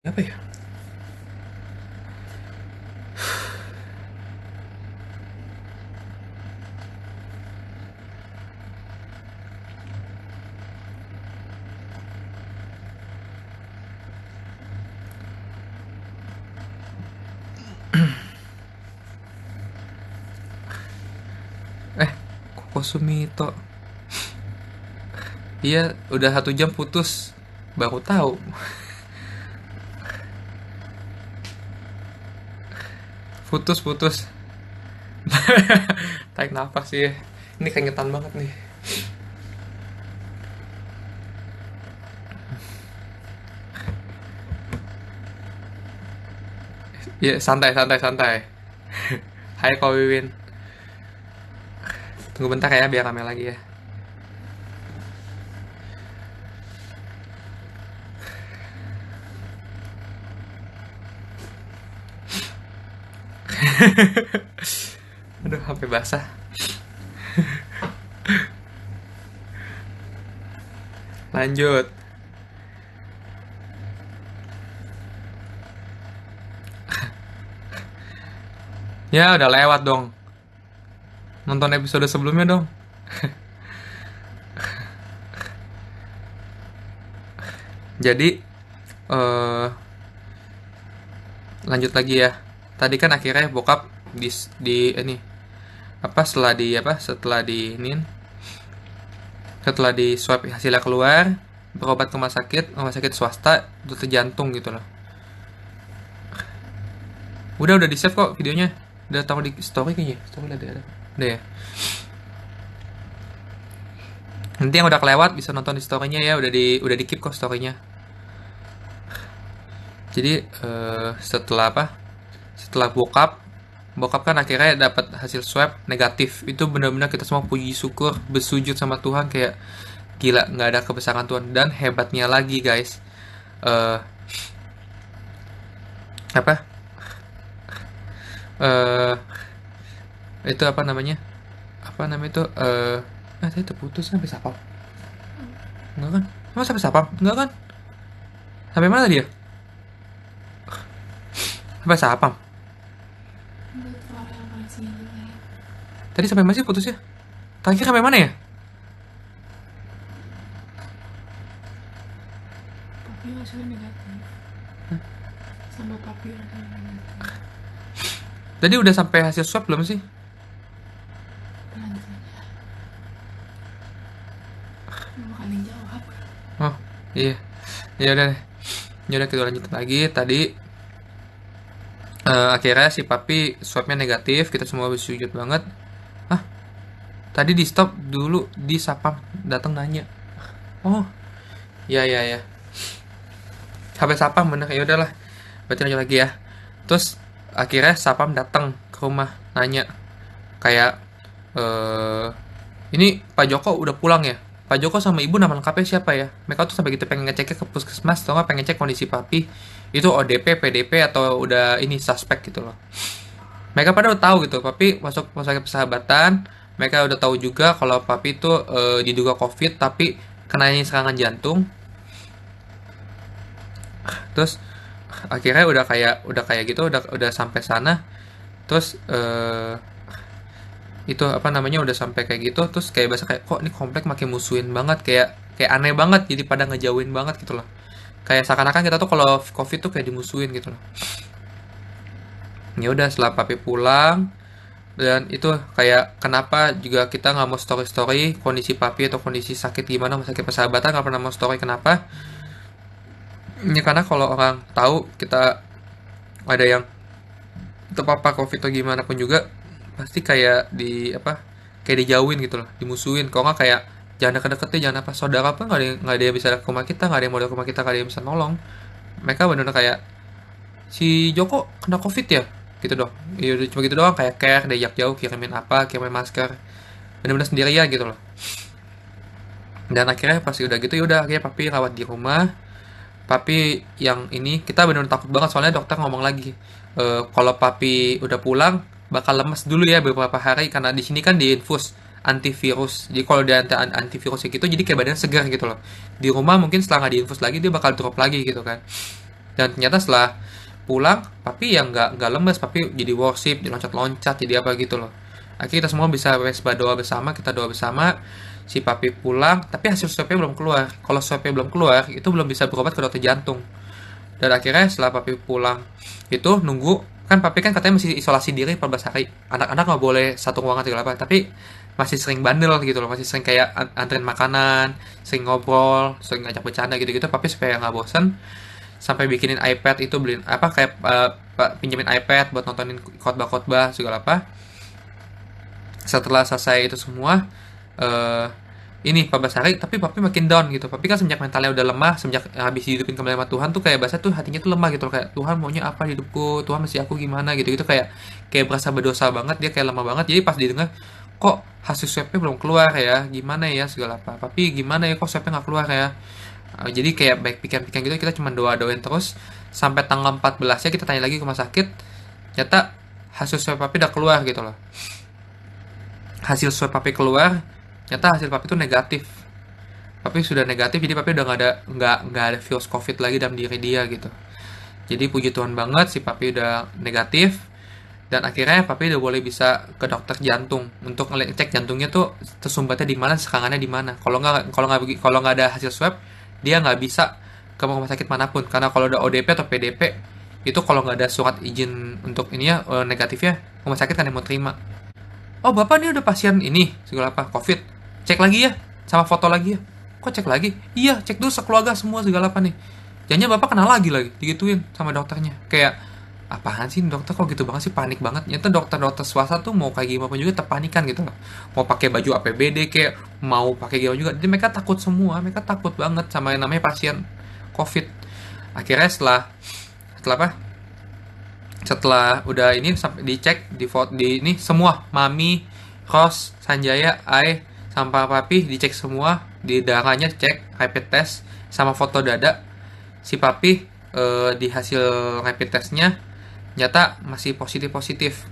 Apa ya? Koko Sumito. Iya, udah 1 jam putus. Baru tahu. Putus. Tarik nafas sih. Ini keringetan banget nih. Iya, santai. Hai Ko Wiwin. Tunggu bentar ya biar rame lagi ya. Aduh, sampai basah. Lanjut. Ya, udah lewat dong. Nonton episode sebelumnya dong. Jadi, eh lanjut lagi ya. Tadi kan akhirnya bokap di ini apa setelah di ini setelah di swab hasilnya keluar, berobat ke rumah sakit swasta, dokter jantung gitu loh. Udah di save kok videonya, udah taruh di story kayaknya, story ada udah ya. Nanti yang udah kelewat bisa nonton di storynya ya, udah di keep kok storynya. Jadi setelah setelah bokap kan akhirnya dapat hasil swab negatif. Itu benar-benar kita semua puji syukur, bersujud sama Tuhan, kayak gila, nggak ada kebesaran Tuhan. Dan hebatnya lagi guys, eh apa eh itu apa namanya itu tadi terputus sampai sapam, enggak kan? Emang sampai sapam enggak kan? Sampai mana dia? Sampai sapam. Tadi sampai masih putus ya? Terakhir sampai mana ya? Papi hasilnya negatif. Sama papi hasilnya negatif. Tadi udah sampai hasil swab belum sih? Lanjut aja. Mau kalian jawab. Oh iya, ya udah deh. Ya udah, kita lanjut lagi. Tadi akhirnya si papi swabnya negatif, kita semua bersujud banget. Ah, tadi di stop dulu di sapam, datang nanya. Oh, ya. Sampai sapam bener, ya udahlah. Berarti lanjut lagi ya. Terus akhirnya sapam datang ke rumah nanya kayak eh ini Pak Joko udah pulang ya? Pak Joko sama ibu nama lengkapnya siapa ya? Mereka tuh sampai gitu pengen ngeceknya ke puskesmas, atau nggak pengen cek kondisi papi itu ODP, PDP, atau udah ini suspek gitu loh. Mereka pada udah tahu gitu, papi masuk rumah sakit persahabatan. Mereka udah tahu juga kalau papi itu diduga COVID, tapi kenanya serangan jantung. Terus akhirnya udah kayak gitu, udah sampai sana. Terus itu apa namanya udah sampai kayak gitu, terus kayak bahasa kayak kok ini komplek makin musuhin banget, kayak aneh banget, jadi pada ngejauhin banget gitu loh, kayak seakan-akan kita tuh kalau covid tuh kayak dimusuhin gitu loh. Ya udah, setelah papi pulang, dan itu kayak kenapa juga kita nggak mau story story kondisi papi atau kondisi sakit gimana, mau sakit persahabatan nggak pernah mau story. Kenapa? Ya karena kalau orang tahu kita ada yang terpapar covid atau gimana pun juga, pasti kayak kayak dijauhin gitu loh, dimusuhin. Kalau nggak kayak jangan deket-deket deh, jangan apa, saudara apa, nggak ada yang bisa ke rumah kita, nggak ada yang mau ke rumah kita, nggak ada yang bisa nolong. Mereka benar-benar kayak si Joko kena covid ya, gitu dong. Ya udah cuma gitu doang, kayak care, diajak jauh, kirimin masker, benar-benar sendirian gitu loh. Dan akhirnya pasti udah gitu, ya udah akhirnya papi rawat di rumah. Papi yang ini kita benar-benar takut banget, soalnya dokter ngomong lagi kalau papi udah pulang bakal lemas dulu ya beberapa hari, karena di sini kan diinfus antivirus. Jadi kalau dia antivirusnya gitu, jadi kayak badan segar gitu loh. Di rumah mungkin setelah nggak diinfus lagi dia bakal drop lagi gitu kan. Dan ternyata setelah pulang, papi yang nggak lemes, papi jadi worship, jadi loncat-loncat, jadi apa gitu loh. Akhirnya kita semua bisa doa bersama, kita doa bersama. Si papi pulang, tapi hasil swabnya belum keluar. Kalau swabnya belum keluar, itu belum bisa berobat ke dokter jantung. Dan akhirnya setelah papi pulang, itu nunggu, kan papi kan katanya masih isolasi diri 14 hari. Anak-anak nggak boleh satu ruangan segala apa, tapi masih sering bandel gitu loh, masih sering kayak anterin makanan, sering ngobrol, sering ngajak bercanda gitu-gitu, papi supaya nggak bosan, sampai bikinin iPad, itu beliin apa kayak pinjemin iPad buat nontonin khotbah-khotbah segala apa. Setelah selesai itu semua, eh ini 14 hari, tapi papi makin down gitu. Papi kan semenjak mentalnya udah lemah, semenjak habis dihidupin kembali sama Tuhan tuh kayak bahasa tuh hatinya tuh lemah gitu loh. Kayak Tuhan maunya apa di hidupku, Tuhan mesti aku gimana gitu gitu, kayak kayak berasa berdosa banget, dia kayak lemah banget. Jadi pas didengar kok hasil swabnya belum keluar ya, gimana ya segala apa, papi gimana ya kok swabnya nggak keluar ya. Jadi kayak baik pikiran-pikiran gitu, kita cuma doa-doain terus sampai tanggal 14 ya kita tanya lagi ke rumah sakit. Ternyata hasil swab papi udah keluar gitu loh. Hasil swab papi keluar, ternyata hasil papi itu negatif. Papi sudah negatif, jadi papi udah nggak ada virus covid lagi dalam diri dia gitu. Jadi puji Tuhan banget si papi udah negatif, dan akhirnya papi udah boleh bisa ke dokter jantung untuk ngecek jantungnya tuh tersumbatnya di mana, serangannya di mana. Kalau nggak ada hasil swab, dia nggak bisa ke rumah sakit manapun, karena kalau udah ODP atau PDP itu kalau nggak ada surat izin untuk ini ya, negatifnya, rumah sakit kan yang mau terima. Oh bapak ini udah pasien ini segala apa covid, cek lagi ya, sama foto lagi ya. Kok cek lagi? Iya, cek dulu sekeluarga semua segala apa nih. Jangan bapak kena lagi digituin sama dokternya. Kayak apaan sih dokter kok gitu banget sih, panik banget. Nyata dokter-dokter swasta tuh mau kayak gimana juga terpanikan gitu loh. Mau pakai baju APBD kayak mau pakai gimana juga. Jadi mereka takut semua, mereka takut banget sama yang namanya pasien covid. Akhirnya setelah apa? Setelah udah ini sampai dicek di foto di ini semua, mami, Ros, Sanjaya, Ai, sama papi dicek semua, di darahnya cek rapid test sama foto dada. Si papi di hasil rapid testnya nyata masih positif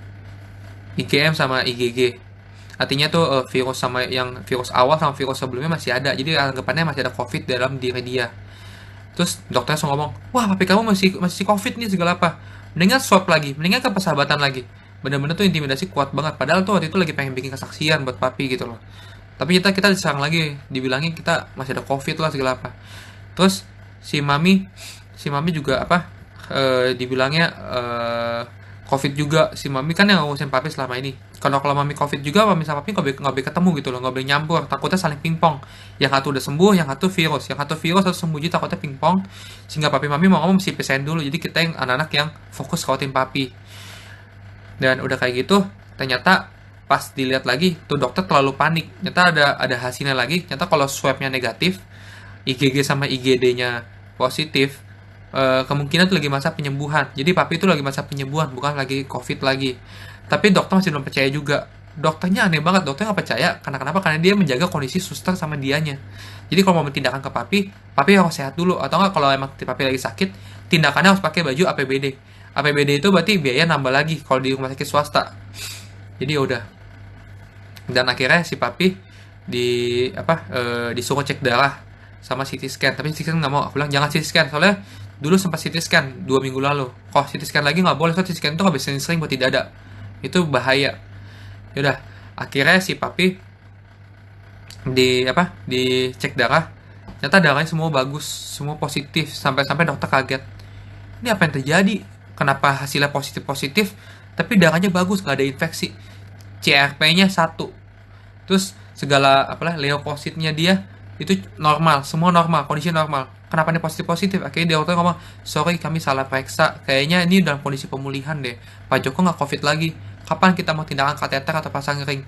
IgM sama IgG. Artinya tuh virus sama yang virus awal sama virus sebelumnya masih ada, jadi anggapannya masih ada covid dalam diri dia. Terus dokter langsung ngomong, wah papi kamu masih covid nih segala apa, mendingan swab lagi, mendingan ke persahabatan lagi. Bener-bener tuh intimidasi kuat banget, padahal tuh waktu itu lagi pengen bikin kesaksian buat papi gitu loh. Tapi kita diserang lagi, dibilangin kita masih ada covid lah segala apa. Terus si mami juga apa, dibilangnya covid juga. Si mami kan yang ngurusin papi selama ini. Kalau mami covid juga, mami sama papi nggak boleh ketemu gitu loh, nggak boleh nyampur, takutnya saling pingpong. Yang satu udah sembuh, yang satu virus satu sembuh, jadi takutnya pingpong. Sehingga papi mami mau ngomong mesti pisahin dulu, jadi kita yang anak-anak yang fokus kawatin papi. Dan udah kayak gitu, ternyata pas dilihat lagi tuh dokter terlalu panik. Ternyata ada hasilnya lagi, ternyata kalau swabnya negatif, IgG sama IgD-nya positif, kemungkinan itu lagi masa penyembuhan. Jadi papi itu lagi masa penyembuhan, bukan lagi covid lagi. Tapi dokter masih belum percaya juga. Dokternya aneh banget, dokternya nggak percaya. Karena kenapa? Karena dia menjaga kondisi suster sama dianya. Jadi kalau mau tindakan ke papi harus sehat dulu. Atau nggak, kalau emang papi lagi sakit, tindakannya harus pakai baju APBD. APBD itu berarti biaya nambah lagi kalau di rumah sakit swasta. Jadi ya udah. Dan akhirnya si papi disuruh cek darah sama CT scan, tapi CT scan nggak mau. Aku bilang jangan CT scan, soalnya dulu sempat CT scan 2 minggu lalu. Kok CT scan lagi nggak boleh, soalnya CT scan itu nggak bisa sering buat tidak ada, itu bahaya. Yaudah, akhirnya si papi dicek darah, ternyata darahnya semua bagus, semua positif, sampai dokter kaget. Ini apa yang terjadi? Kenapa hasilnya positif tapi darahnya bagus, nggak ada infeksi? CRP-nya 1, terus segala leukositnya dia itu normal, semua normal, kondisi normal. Kenapa ini positif? Akhirnya dia ngomong, sorry kami salah periksa, kayaknya ini dalam kondisi pemulihan deh, Pak Joko nggak covid lagi, kapan kita mau tindakan kateter atau pasang ring?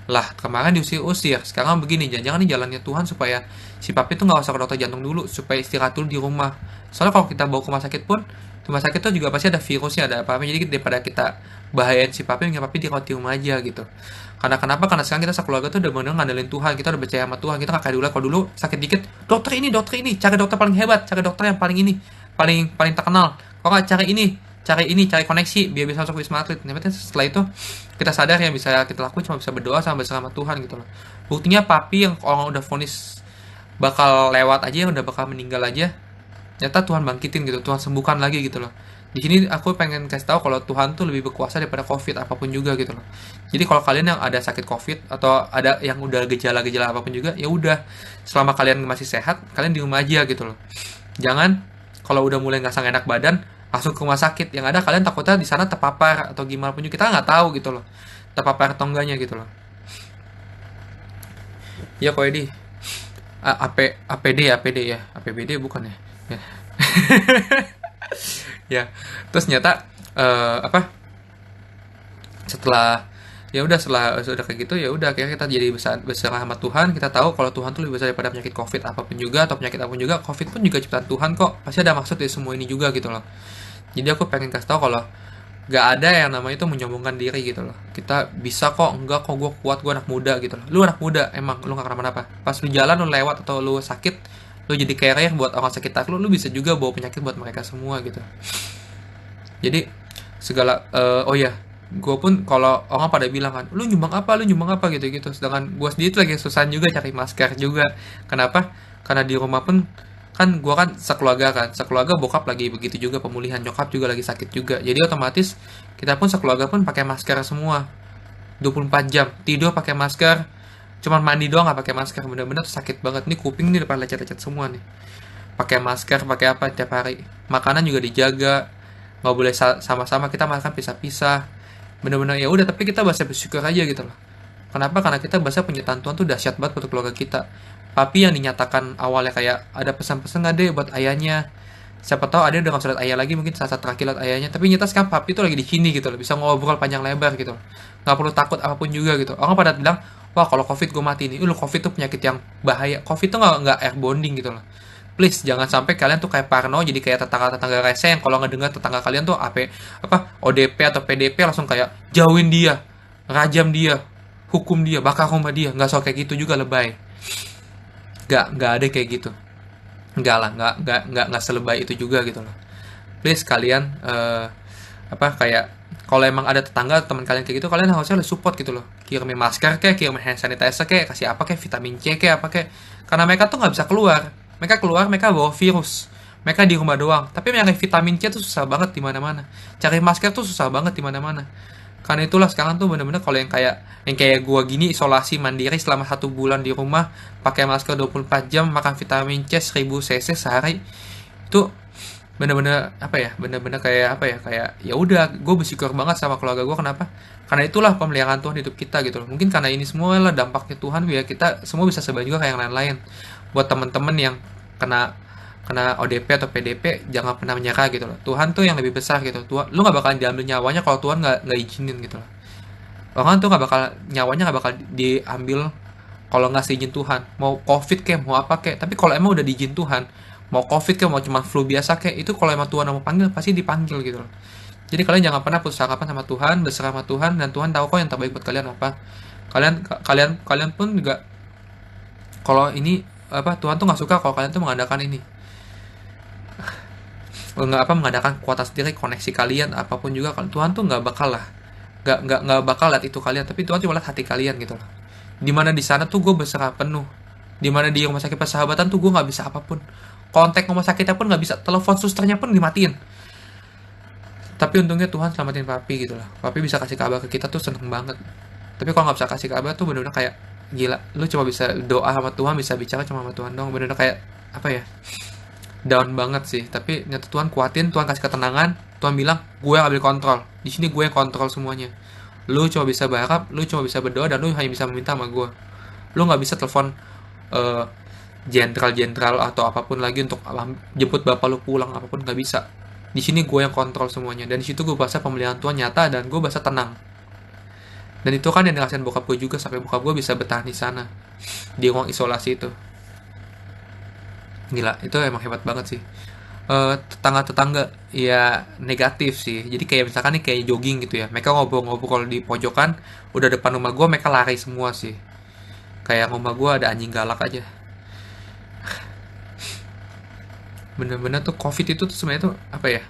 Lah kemarin diusir-usir, sekarang begini, jangan-jangan ini jalannya Tuhan supaya si papi tuh nggak usah ke dokter jantung dulu, supaya istirahat dulu di rumah. Soalnya kalau kita bawa ke rumah sakit pun, rumah sakit tuh juga pasti ada virusnya, ada apa-apa. Jadi daripada kita bahayain si papi, nggak papi dirawat di rumah aja gitu. Karena kenapa? Karena sekarang kita sekeluarga tuh udah bener ngandelin Tuhan, kita udah percaya sama Tuhan, kita nggak kayak dulu. Kalau dulu sakit dikit, dokter ini, cari dokter paling hebat, cari dokter yang paling ini, paling terkenal. Kalau nggak cari koneksi biar bisa masuk Wisma Atlet. Tapi setelah itu kita sadar yang bisa kita lakuin cuma bisa berdoa sama bersama Tuhan gitu loh. Buktinya papi yang orang udah vonis bakal lewat aja, yang udah bakal meninggal aja, Nyata Tuhan bangkitin gitu, Tuhan sembuhkan lagi gitu loh. Di sini aku pengen kasih tahu kalau Tuhan tuh lebih berkuasa daripada COVID apapun juga gitu loh. Jadi kalau kalian yang ada sakit COVID atau ada yang udah gejala-gejala apapun juga, ya udah selama kalian masih sehat, kalian di rumah aja gitu loh. Jangan kalau udah mulai nggak sang enak badan langsung ke rumah sakit. Yang ada kalian takutnya di sana terpapar atau gimana pun juga kita nggak tahu gitu loh. Terpapar atau enggaknya gitu loh. Ya kok Edi. APD ya. APBD bukan ya. Ya. Ya. Terus nyata apa? Setelah ya udah setelah sudah kayak gitu ya udah akhirnya kita jadi berserah sama Tuhan. Kita tahu kalau Tuhan tuh lebih besar daripada penyakit COVID apapun juga atau penyakit apapun juga. COVID pun juga ciptaan Tuhan kok, pasti ada maksud di semua ini juga gitu loh. Jadi aku pengen kasih tahu kalau gak ada yang namanya itu menyombongkan diri gitu loh. Kita bisa kok, enggak kok, gue kuat, gue anak muda gitu loh. Lu anak muda emang, lu gak kenapa-napa. Pas lu jalan, lu lewat atau lu sakit, lu jadi carrier buat orang sekitar lu bisa juga bawa penyakit buat mereka semua gitu. Jadi segala oh ya, gue pun kalau orang pada bilang kan, lu nyumbang apa gitu-gitu. Sedangkan gue sendiri tuh lagi susah juga cari masker juga. Kenapa? Karena di rumah pun kan gue kan sekeluarga bokap lagi begitu juga pemulihan, nyokap juga lagi sakit juga. Jadi otomatis kita pun sekeluarga pun pakai masker semua. 24 jam tidur pakai masker, cuman mandi doang nggak pakai masker, bener-bener tuh sakit banget nih, kuping nih depan lecet-lecet semua nih. Pakai masker, pakai apa tiap hari. Makanan juga dijaga, nggak boleh sama-sama, kita makan pisah-pisah. Bener-bener ya udah, tapi kita bahasa bersyukur aja gitu loh. Kenapa? Karena kita bahasa penyertaan Tuhan tuh dahsyat banget untuk keluarga kita. Papi yang dinyatakan awalnya kayak ada pesan-pesan nggak deh buat ayahnya. Siapa tahu ada udah nggak lihat ayah lagi, mungkin saat terakhir lihat ayahnya. Tapi nyata sekarang papi tuh lagi di sini gitu loh, bisa ngobrol panjang lebar gitu loh. Nggak perlu takut apapun juga gitu. Orang pada bilang, wah kalau covid gue mati nih. Lu covid tuh penyakit yang bahaya. Covid tuh nggak airborne gitu loh. Please jangan sampai kalian tuh kayak parno, jadi kayak tetangga-tetangga rese yang kalau ngedengar tetangga kalian tuh apa ODP atau PDP langsung kayak jauhin dia, rajam dia, hukum dia, bakar rumah dia. Nggak soal kayak gitu juga, lebay. Nggak ada kayak gitu. Nggak lah, nggak selebay itu juga gitu loh. Please kalian apa kayak kalau emang ada tetangga teman kalian kayak gitu, kalian harusnya support gitu loh, kirimin masker kayak, kirimin hand sanitizer kayak, kasih apa kayak vitamin C kayak apa kayak. Karena mereka tuh nggak bisa keluar, mereka bawa virus, mereka di rumah doang. Tapi nyari vitamin C tuh susah banget di mana-mana, cari masker tuh susah banget di mana-mana. Karena itulah sekarang tuh bener-bener kalau yang kayak gua gini isolasi mandiri selama 1 bulan di rumah, pakai masker 24 jam, makan vitamin C 1000 cc sehari, itu bener-bener apa ya, bener-bener kayak apa ya, kayak ya udah gue bersyukur banget sama keluarga gue. Kenapa? Karena itulah pemeliharaan Tuhan hidup kita gitu loh. Mungkin karena ini semua lah dampaknya Tuhan, biar kita semua bisa serba juga kayak yang lain-lain. Buat teman-teman yang kena kena ODP atau PDP, jangan pernah menyerah gitu loh. Tuhan tuh yang lebih besar gitu. Tuhan, lu nggak bakalan diambil nyawanya kalau Tuhan nggak izinin gitu loh. Orang tuh nggak bakal, nyawanya nggak bakal diambil kalau nggak seizin Tuhan. Mau COVID kayak mau apa kayak, tapi kalau emang udah diizin Tuhan, mau COVID kayak mau cuma flu biasa kayak, itu kalau emang Tuhan mau panggil pasti dipanggil gitu loh. Jadi kalian jangan pernah putus harapan sama Tuhan, berserah sama Tuhan, dan Tuhan tahu kok yang terbaik buat kalian apa. Kalian pun juga kalau ini apa, Tuhan tuh nggak suka kalau kalian tuh mengadakan ini, nggak apa, mengadakan kekuatan sendiri, koneksi kalian apapun juga. Tuhan tuh nggak bakal lah, nggak bakal lihat itu kalian, tapi Tuhan cuma lihat hati kalian gitu loh. Dimana di sana tuh gue berserah penuh, dimana di rumah sakit persahabatan tuh gue nggak bisa apapun, kontak rumah sakitnya pun nggak bisa, telepon susternya pun dimatiin. Tapi untungnya Tuhan selamatin papi gitu loh. Papi bisa kasih kabar ke kita tuh seneng banget. Tapi kalau nggak bisa kasih kabar tuh bener-bener kayak gila. Lu cuma bisa doa sama Tuhan, bisa bicara cuma sama Tuhan dong. Bener-bener kayak apa ya, down banget sih. Tapi nyata Tuhan kuatin, Tuhan kasih ketenangan. Tuhan bilang gue yang ambil kontrol. Di sini gue yang kontrol semuanya. Lu cuma bisa berharap, lu cuma bisa berdoa, dan lu hanya bisa meminta sama gue. Lu nggak bisa telepon jenderal atau apapun lagi untuk jemput bapak lu pulang, apapun nggak bisa. Di sini gue yang kontrol semuanya, dan di situ gue bahasa pemeliharaan Tuhan nyata, dan gue bahasa tenang. Dan itu kan yang dirasain bokap gue juga, sampai bokap gue bisa bertahan di sana, di ruang isolasi itu. Gila, itu emang hebat banget sih. Tetangga-tetangga ya negatif sih. Jadi kayak misalkan nih kayak jogging gitu ya, mereka ngobrol-ngobrol di pojokan, udah depan rumah gue mereka lari semua sih. Kayak rumah gue ada anjing galak aja. Bener-bener tuh COVID itu tuh sebenarnya tuh apa ya,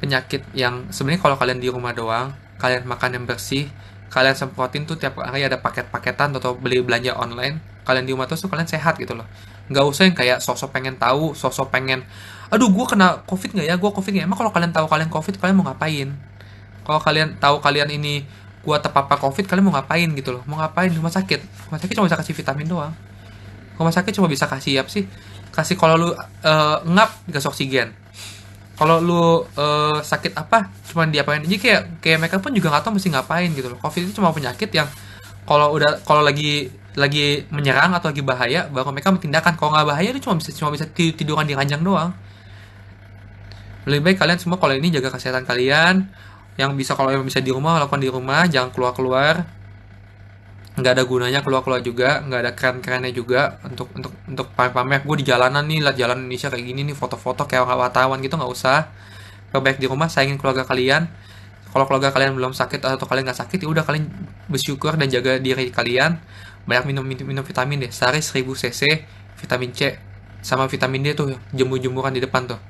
penyakit yang sebenarnya kalau kalian di rumah doang, kalian makan yang bersih, kalian semprotin tuh tiap hari ada paket-paketan atau beli belanja online, kalian di rumah tuh kalian sehat gitu loh. Nggak usah yang kayak sosok pengen tahu, sosok pengen aduh gue kena covid nggak ya, gue covid nggak ya? Emang kalau kalian tahu kalian covid, kalian mau ngapain? Kalau kalian tahu kalian ini gue terpapar covid, kalian mau ngapain gitu loh? Mau ngapain di rumah sakit? Rumah sakit cuma bisa kasih vitamin doang. Rumah sakit cuma bisa kasih apa sih? Kasih kalau lu ngap dikasih oksigen. Kalau lu sakit apa, cuma diapain. Jadi kayak kayak mereka pun juga nggak tahu mesti ngapain gitu loh. Covid itu cuma penyakit yang kalau lagi menyerang atau lagi bahaya baru mereka tindakan. Kalau nggak bahaya itu cuma bisa tiduran di ranjang doang. Lebih baik kalian semua kalau ini jaga kesehatan kalian. Yang bisa, kalau yang bisa di rumah lakukan di rumah, jangan keluar-keluar. Nggak ada gunanya keluar-keluar juga, nggak ada keren-kerennya juga untuk pamer-pamer gue di jalanan nih, lihat jalan Indonesia kayak gini nih, foto-foto kayak orang wartawan gitu, nggak usah. Lebih baik di rumah, sayangin keluarga kalian. Kalau keluarga kalian belum sakit atau kalian nggak sakit, ya udah kalian bersyukur dan jaga diri kalian. Banyak minum vitamin deh, sehari 1000 cc vitamin C sama vitamin D tuh jemur-jemuran di depan tuh.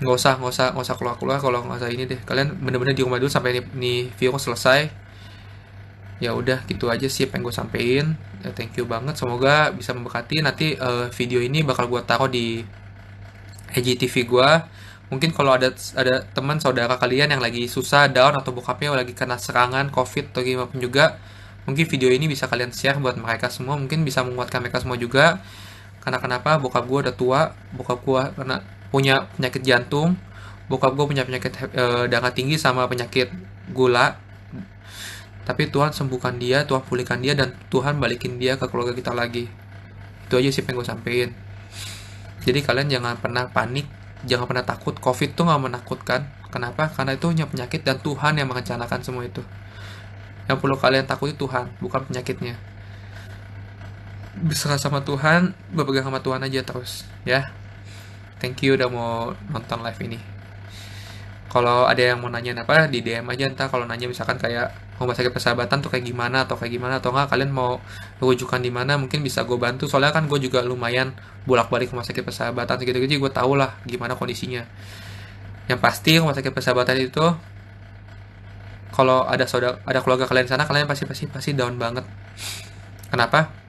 Nggak usah keluar-keluar. Kalau nggak usah ini deh, kalian bener-bener di rumah dulu sampai ini virus selesai. Ya udah gitu aja sih yang gue sampein. Ya, thank you banget, semoga bisa memberkati. Nanti video ini bakal gue taruh di IGTV gue. Mungkin kalau ada teman saudara kalian yang lagi susah, down, atau bokapnya lagi kena serangan covid atau gimana pun juga, mungkin video ini bisa kalian share buat mereka semua, mungkin bisa menguatkan mereka semua juga. Karena kenapa? Bokap gue udah tua, bokap gue karena punya penyakit jantung, bokap gue punya penyakit darah tinggi sama penyakit gula. Tapi Tuhan sembuhkan dia, Tuhan pulihkan dia, dan Tuhan balikin dia ke keluarga kita lagi. Itu aja sih yang gue sampein. Jadi kalian jangan pernah panik, jangan pernah takut. Covid tuh gak menakutkan. Kenapa? Karena itu hanya penyakit dan Tuhan yang merencanakan semua itu. Yang perlu kalian takuti Tuhan, bukan penyakitnya. Berserah sama Tuhan, berpegang sama Tuhan aja terus, ya. Thank you udah mau nonton live ini. Kalau ada yang mau nanya apa, di DM aja. Entah kalau nanya misalkan kayak rumah sakit persahabatan tuh kayak gimana, atau enggak kalian mau rujukan di mana, mungkin bisa gue bantu. Soalnya kan gue juga lumayan bolak-balik rumah sakit persahabatan segitu-gitu, jadi gue tau lah gimana kondisinya. Yang pasti rumah sakit persahabatan itu, kalau ada keluarga kalian sana, kalian pasti down banget. Kenapa?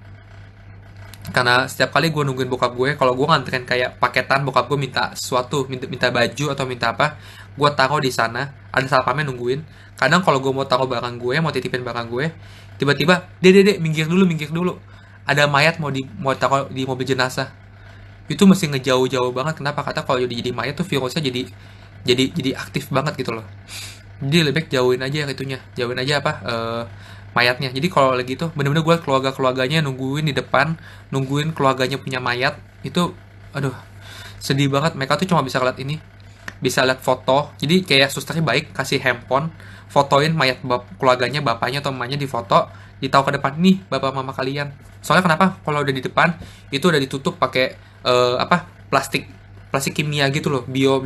Karena setiap kali gue nungguin bokap gue, kalau gue nganterin kayak paketan, bokap gue minta sesuatu, minta baju atau minta apa, gue taruh di sana, ada satpamnya nungguin. Kadang kalau gue mau taruh barang gue, mau titipin barang gue, tiba-tiba dek minggir dulu, ada mayat mau taruh di mobil jenazah. Itu mesti ngejauh-jauh banget. Kenapa? Kata kalau jadi mayat tuh virusnya jadi aktif banget gitu loh. Jadi lebih baik jauhin aja itunya, jauhin aja apa mayatnya. Jadi kalau lagi tuh bener-bener gue keluarganya nungguin di depan, nungguin keluarganya punya mayat itu, aduh sedih banget. Mereka tuh cuma bisa lihat ini, bisa lihat foto. Jadi kayak susternya baik kasih handphone, fotoin mayat keluarganya, bapaknya atau mamanya, di foto, ditaruh ke depan, nih bapak mama kalian. Soalnya kenapa? Kalau udah di depan itu udah ditutup pakai plastik plastik kimia gitu loh, bio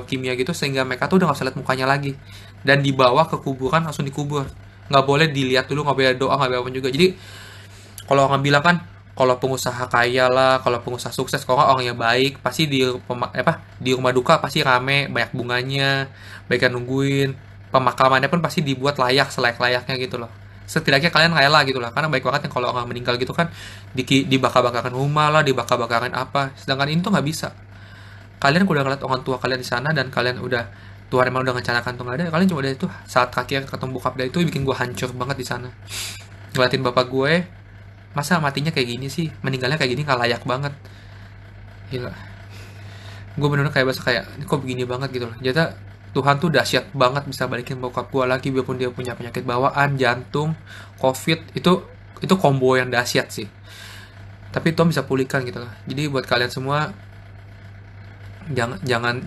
kimia gitu, sehingga mereka tuh udah nggak usah lihat mukanya lagi, dan dibawa ke kuburan, langsung dikubur. Nggak boleh dilihat dulu, nggak boleh doa, nggak boleh apa juga. Jadi kalau orang bilang kan, kalau pengusaha kaya lah, kalau pengusaha sukses, kalau nggak orangnya baik, pasti di rumah duka pasti rame, banyak bunganya, banyak yang nungguin, pemakamannya pun pasti dibuat layak, selayak-layaknya gitu loh. Setidaknya kalian rela gitu lah, karena baik banget yang kalau orang meninggal gitu kan dibakar-bakaran rumah lah, dibakar-bakaran apa, sedangkan ini tuh nggak bisa. Kalian udah ngeliat orang tua kalian di sana, dan kalian udah, Tuhan emang udah ngerencanakan tuh nggak ada, kalian cuma ada itu saat terakhir ketemu bokap dia, itu bikin gue hancur banget di sana. Ngeliatin bapak gue, masa matinya kayak gini sih, meninggalnya kayak gini, nggak layak banget. Gila, gue bener-bener kayak bahasa kayak ini kok begini banget gitu loh. Jadi Tuhan tuh dahsyat banget bisa balikin bokap gue lagi, biarpun dia punya penyakit bawaan, jantung, covid, itu combo yang dahsyat sih. Tapi Tuhan bisa pulihkan gitu loh. Jadi buat kalian semua, jangan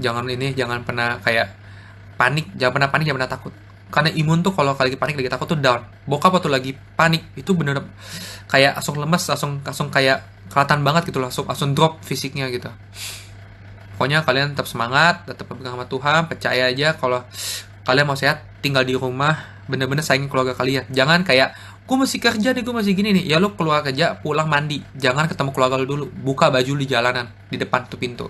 pernah kayak panik, jangan pernah takut. Karena imun tuh kalau lagi panik, lagi takut tuh down. Bokap waktu lagi panik itu bener kayak langsung lemes, langsung kayak kelihatan banget gitu, langsung drop fisiknya gitu. Pokoknya kalian tetap semangat, tetap berpegang sama Tuhan, percaya aja kalau kalian mau sehat, tinggal di rumah, bener-bener sayangin keluarga kalian. Jangan kayak, gue masih kerja nih, gue masih gini nih. Ya lu keluar kerja, pulang mandi, jangan ketemu keluarga lu dulu, buka baju di jalanan, di depan tuh pintu.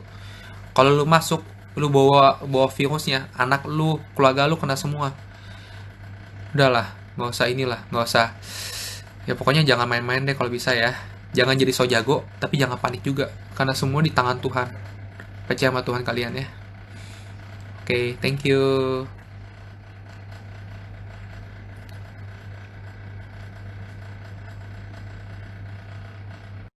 Kalau lu masuk, lu bawa virusnya, anak lu, keluarga lu kena semua. Udahlah, nggak usah. Ya pokoknya jangan main-main deh kalau bisa ya. Jangan jadi so jago, tapi jangan panik juga, karena semua di tangan Tuhan. percaya sama Tuhan kalian ya. Oke, thank you.